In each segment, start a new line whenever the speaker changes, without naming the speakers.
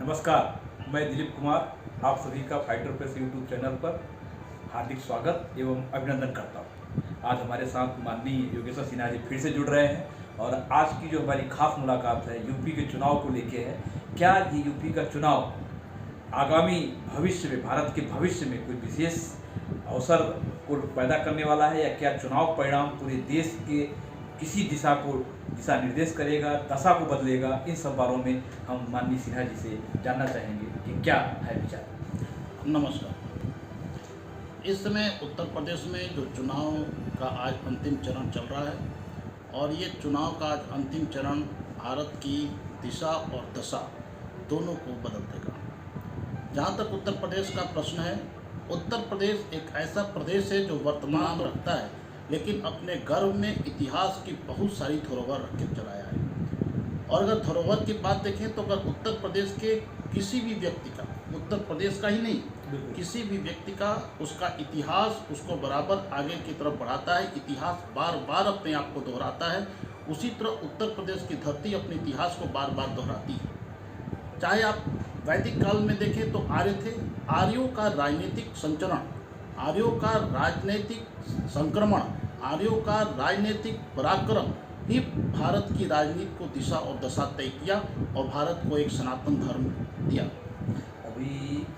नमस्कार, मैं दिलीप कुमार आप सभी का फाइटर प्रेस यूट्यूब चैनल पर हार्दिक स्वागत एवं अभिनंदन करता हूँ। आज हमारे साथ माननीय योगेश्वर सिन्हा जी फिर से जुड़ रहे हैं और आज की जो हमारी खास मुलाकात है यूपी के चुनाव को लेके है। क्या ये यूपी का चुनाव आगामी भविष्य में, भारत के भविष्य में कोई विशेष अवसर को पैदा करने वाला है, या क्या चुनाव परिणाम पूरे देश के किसी दिशा निर्देश करेगा, दशा को बदलेगा? इन सब बारों में हम माननीय सिन्हा जी से जानना चाहेंगे कि क्या है विचार।
नमस्कार। इस समय उत्तर प्रदेश में जो चुनाव का आज अंतिम चरण चल रहा है और ये चुनाव का आज अंतिम चरण भारत की दिशा और दशा दोनों को बदल देगा। जहाँ तक उत्तर प्रदेश का प्रश्न है, उत्तर प्रदेश एक ऐसा प्रदेश है जो वर्तमान रखता है लेकिन अपने गर्भ में इतिहास की बहुत सारी धरोहर रख के चलाया है। और अगर धरोहर की बात देखें तो अगर उत्तर प्रदेश के किसी भी व्यक्ति का, उत्तर प्रदेश का ही नहीं, किसी भी व्यक्ति का उसका इतिहास उसको बराबर आगे की तरफ बढ़ाता है। इतिहास बार बार अपने आप को दोहराता है। उसी तरह उत्तर प्रदेश की धरती अपने इतिहास को बार बार दोहराती है। चाहे आप वैदिक काल में देखें तो आर्य थे, आर्यों का राजनीतिक संचरण, आर्यों का राजनीतिक संक्रमण, आर्यों का राजनीतिक पराक्रम ही भारत की राजनीति को दिशा और दशा तय किया और भारत को एक सनातन धर्म दिया।
अभी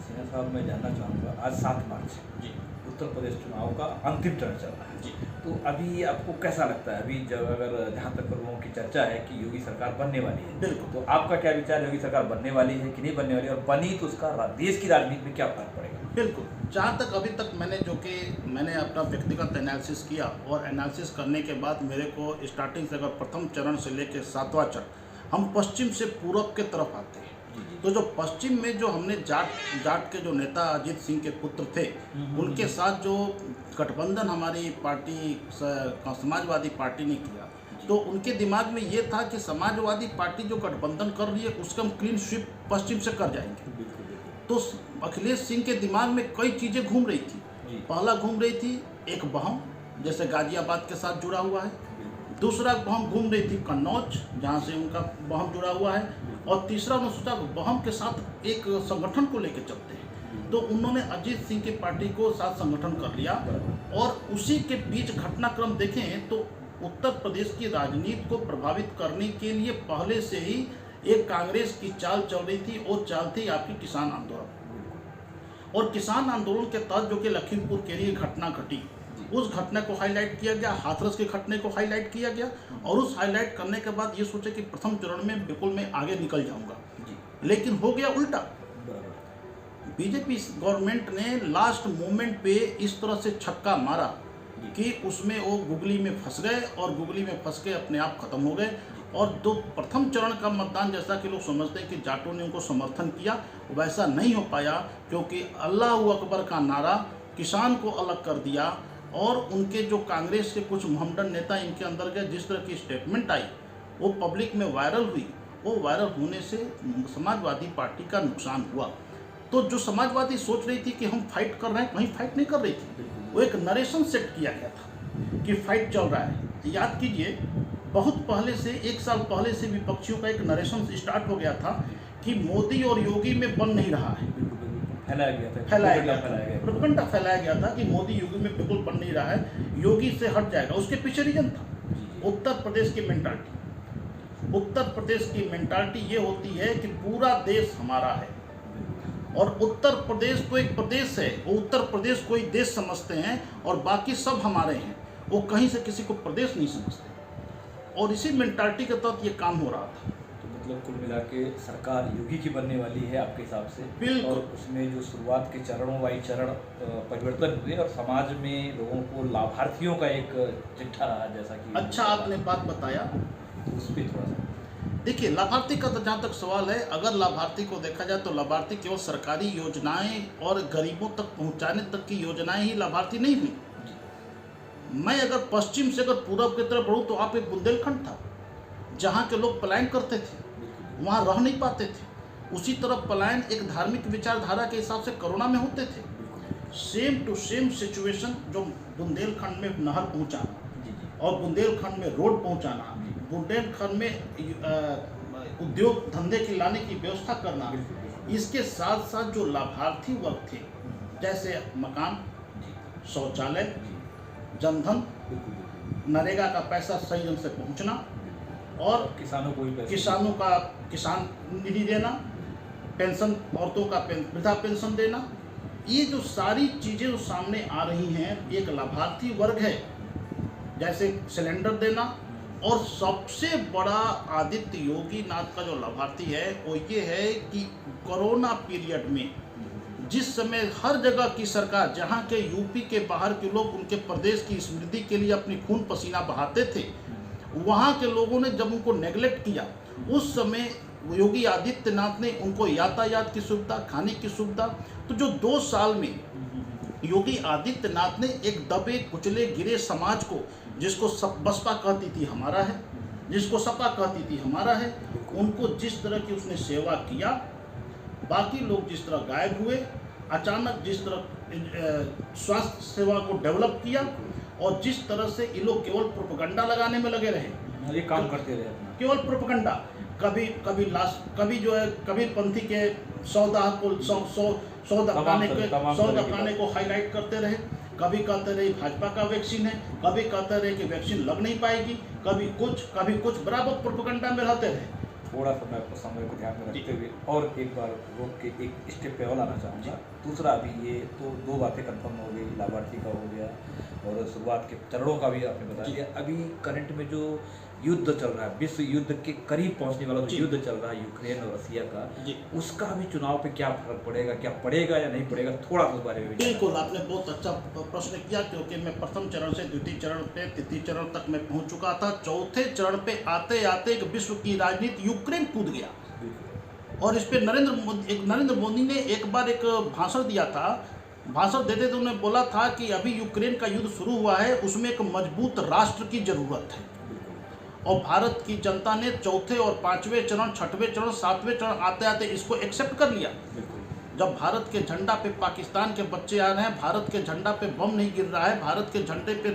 सिन्हा साहब मैं जानना चाहूँगा, आज 7 मार्च
जी,
उत्तर प्रदेश चुनाव का अंतिम चरण चल रहा है
जी।
तो अभी आपको कैसा लगता है? अभी जब अगर जहाँ तक लोगों की चर्चा है कि योगी सरकार बनने वाली है,
बिल्कुल,
तो आपका क्या विचार है? योगी सरकार बनने वाली है कि नहीं बनने वाली है, और बनी तो उसका देश की राजनीति में क्या फर्क पड़ेगा?
बिल्कुल। जहाँ तक अभी तक मैंने अपना व्यक्तिगत एनालिसिस किया और एनालिसिस करने के बाद मेरे को स्टार्टिंग से अगर प्रथम चरण से लेकर 7वां चरण हम पश्चिम से पूर्व के तरफ आते हैं, तो जो पश्चिम में जो हमने जाट के जो नेता अजीत सिंह के पुत्र थे, उनके साथ जो गठबंधन हमारी पार्टी समाजवादी पार्टी ने किया, तो उनके दिमाग में ये था कि समाजवादी पार्टी जो गठबंधन कर रही है उसका हम क्लीन स्वीप पश्चिम से कर जाएंगे। तो अखिलेश सिंह के दिमाग में कई चीज़ें घूम रही थी। पहला घूम रही थी एक बहम, जैसे गाजियाबाद के साथ जुड़ा हुआ है। दूसरा बहम घूम रही थी कन्नौज, जहाँ से उनका बहम जुड़ा हुआ है। और तीसरा उन्होंने सोचा बहम के साथ एक संगठन को लेकर चलते हैं, तो उन्होंने अजीत सिंह की पार्टी को साथ संगठन कर लिया। और उसी के बीच घटनाक्रम देखें तो उत्तर प्रदेश की राजनीति को प्रभावित करने के लिए पहले से ही एक कांग्रेस की चाल चल रही थी। वो चाल थी आपकी किसान आंदोलन, और किसान आंदोलन के तहत जो कि लखीमपुर के लिए घटना घटी, उस घटना को हाईलाइट किया गया, हाथरस के घटने को हाईलाइट किया गया। और उस हाईलाइट करने के बाद ये सोचे कि प्रथम चरण में बिल्कुल मैं आगे निकल जाऊंगा, लेकिन हो गया उल्टा। बीजेपी गवर्नमेंट ने लास्ट मोमेंट पे इस तरह से छक्का मारा कि उसमें वो गुगली में फंस गए, और गुगली में फंस के अपने आप खत्म हो गए। और दो प्रथम चरण का मतदान, जैसा कि लोग समझते हैं कि जाटों ने उनको समर्थन किया, वैसा नहीं हो पाया, क्योंकि अल्लाह अकबर का नारा किसान को अलग कर दिया। और उनके जो कांग्रेस के कुछ मोहम्मदन नेता इनके अंदर गए, जिस तरह की स्टेटमेंट आई वो पब्लिक में वायरल हुई, वो वायरल होने से समाजवादी पार्टी का नुकसान हुआ। तो जो समाजवादी सोच रही थी कि हम फाइट कर रहे हैं, वहीं फाइट नहीं कर रही थी। वो एक नरेशन सेट किया गया था कि फाइट चल रहा है। याद कीजिए, बहुत पहले से 1 साल पहले से विपक्षियों का एक नरेशन स्टार्ट हो गया था कि मोदी और योगी में बन नहीं रहा है। फैलाया गया प्रोपेगेंडा फैलाया गया था कि मोदी योगी में बिल्कुल बन नहीं रहा है, योगी से हट जाएगा। उसके पीछे रीजन था उत्तर प्रदेश की मेंटालिटी। उत्तर प्रदेश की मेंटालिटी ये होती है कि पूरा देश हमारा है, और उत्तर प्रदेश तो एक प्रदेश है, वो उत्तर प्रदेश को ही देश समझते हैं और बाकी सब हमारे हैं। वो कहीं से किसी को प्रदेश नहीं समझते, और इसी मेंटालिटी के तहत ये काम हो रहा था।
तो मतलब कुल मिला के सरकार योगी की बनने वाली है आपके हिसाब से?
बिल्कुल।
और उसमें जो शुरुआत के चरणों वाई चरण परिवर्तन हुए और समाज में लोगों को लाभार्थियों का एक चिट्ठा रहा, जैसा कि
अच्छा आपने बात बताया,
तो उस पर थोड़ा सा
देखिए लाभार्थी का तो जहाँ तक सवाल है, अगर लाभार्थी को देखा जाए तो लाभार्थी केवल सरकारी योजनाएं और गरीबों तक पहुँचाने तक की योजनाएं ही लाभार्थी नहीं हुई। मैं अगर पश्चिम से अगर पूरब की तरफ बढ़ूँ तो आप एक बुंदेलखंड था, जहाँ के लोग पलायन करते थे, वहाँ रह नहीं पाते थे। उसी तरफ पलायन एक धार्मिक विचारधारा के हिसाब से कोरोना में होते थे। सेम टू सेम सिचुएशन जो बुंदेलखंड में नहर पहुँचाना और बुंदेलखंड में रोड पहुँचाना, बुंदेलखंड में उद्योग धंधे की लाने की व्यवस्था करना, इसके साथ साथ जो लाभार्थी वर्ग थे, जैसे मकान, शौचालय, जनधन, नरेगा का पैसा सही ढंग से पहुंचना और
किसानों को भी
किसानों का किसान निधि देना, पेंशन, औरतों का वृद्धा पेंशन देना, ये जो सारी चीज़ें जो सामने आ रही हैं, एक लाभार्थी वर्ग है। जैसे सिलेंडर देना, और सबसे बड़ा आदित्य योगी नाथ का जो लाभार्थी है वो ये है कि कोरोना पीरियड में जिस समय हर जगह की सरकार, जहाँ के यूपी के बाहर के लोग उनके प्रदेश की समृद्धि के लिए अपनी खून पसीना बहाते थे, वहाँ के लोगों ने जब उनको नेगलेक्ट किया, उस समय योगी आदित्यनाथ ने उनको यातायात की सुविधा, खाने की सुविधा, तो जो 2 साल में योगी आदित्यनाथ ने एक दबे कुचले गिरे समाज को, जिसको बसपा कहती थी हमारा है, जिसको सपा कहती थी हमारा है, उनको जिस तरह की उसने सेवा किया, बाकी लोग जिस तरह गायब हुए, अचानक जिस तरह स्वास्थ्य सेवा को डेवलप किया, और जिस तरह से ये लोग केवल प्रोपेगेंडा लगाने में लगे रहे,
ये काम करते रहे अपना।
केवल प्रोपेगेंडा, कभी जो है कबीरपंथी के 100 दफाने को हाईलाइट करते रहे, कभी कहते रहे भाजपा का वैक्सीन है, कभी कहते रहे कि वैक्सीन लग नहीं पाएगी, कभी कुछ बराबर प्रोपेगेंडा में रहते रहे।
थोड़ा सा मैं आपको समय को ध्यान में रखते हुए और एक बार रोक के एक स्टेप पे और आना चाहूँगा। दूसरा, अभी ये तो 2 बातें कंफर्म हो गई, लाभार्थी का हो गया और शुरुआत के चरणों का भी आपने बता दिया। अभी करंट में जो युद्ध चल रहा है, विश्व युद्ध के करीब पहुंचने वाला जो युद्ध चल रहा है यूक्रेन और रसिया का, उसका भी चुनाव पे क्या फर्क पड़ेगा, क्या पड़ेगा या नहीं पड़ेगा, थोड़ा सा उस बारे में।
बिल्कुल, आपने बहुत अच्छा प्रश्न किया, क्योंकि मैं प्रथम चरण से द्वितीय चरण पे, तृतीय चरण तक मैं पहुंच चुका था। चौथे चरण पे आते आते एक विश्व की राजनीति यूक्रेन कूद गया, और इस पे नरेंद्र मोदी ने एक बार एक भाषण दिया था। भाषण देते तो उन्होंने बोला था कि अभी यूक्रेन का युद्ध शुरू हुआ है, उसमें एक मजबूत राष्ट्र की जरूरत है, और भारत की जनता ने चौथे और 5वें चरण, 6वें चरण, 7वें चरण आते आते इसको एक्सेप्ट कर लिया। जब भारत के झंडा पे पाकिस्तान के बच्चे आ रहे हैं, भारत के झंडा पे बम नहीं गिर रहा है, भारत के झंडे पे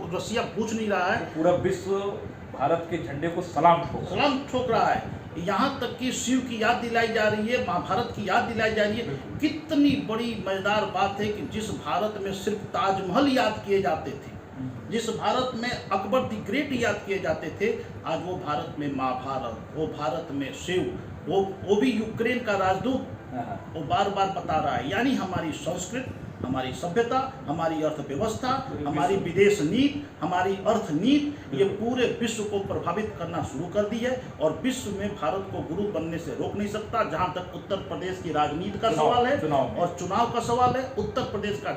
रसिया पूछ नहीं रहा है,
पूरा विश्व भारत के झंडे को सलाम
ठोक रहा है। यहाँ तक कि शिव की याद दिलाई जा रही है, महाभारत की याद दिलाई जा रही है। कितनी बड़ी मजेदार बात है कि जिस भारत में सिर्फ ताजमहल याद किए जाते थे, जिस भारत में अकबर द ग्रेट याद किए जाते थे, आज वो भारत में महाभारत, वो भारत में शिव, वो भी यूक्रेन का राजदूत वो बार बार बता रहा है। यानी हमारी संस्कृति, हमारी सभ्यता, हमारी अर्थव्यवस्था, हमारी विदेश नीति, हमारी अर्थ नीति, ये पूरे विश्व को प्रभावित करना शुरू कर दी है, और विश्व में भारत को गुरु बनने से रोक नहीं सकता। जहाँ तक उत्तर प्रदेश की राजनीति का सवाल है और चुनाव का सवाल है, उत्तर प्रदेश का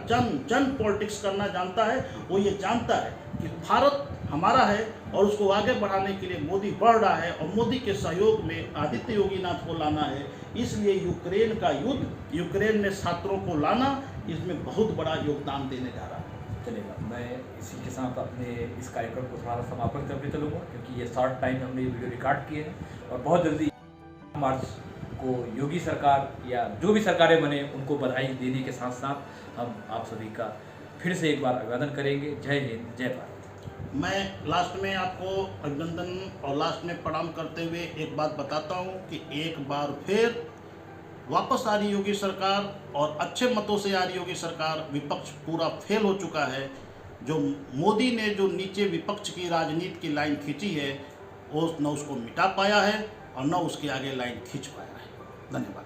जन पॉलिटिक्स करना जानता है। वो ये जानता है कि भारत हमारा है, और उसको आगे बढ़ाने के लिए मोदी बढ़ रहा है, और मोदी के सहयोग में आदित्य योगी नाथ को लाना है। इसलिए यूक्रेन का युद्ध, यूक्रेन में छात्रों को लाना, इसमें बहुत बड़ा योगदान देने जा रहा है।
चलेगा, मैं इसी के साथ अपने इस कार्यक्रम को थोड़ा सा समापन करके चलूँगा, क्योंकि ये शॉर्ट टाइम में हमने वीडियो रिकॉर्ड किए हैं, और बहुत जल्दी मार्च को योगी सरकार या जो भी सरकारें बने उनको बधाई देने के साथ साथ हम आप सभी का फिर से एक बार अभिवादन करेंगे। जय हिंद, जय भारत।
मैं लास्ट में आपको अभिनंदन और लास्ट में प्रणाम करते हुए एक बात बताता हूं कि एक बार फिर वापस आ रही योगी सरकार, और अच्छे मतों से आ रही योगी सरकार। विपक्ष पूरा फेल हो चुका है। जो मोदी ने जो नीचे विपक्ष की राजनीति की लाइन खींची है, वो न उसको मिटा पाया है और न उसके आगे लाइन खींच पाया है। धन्यवाद।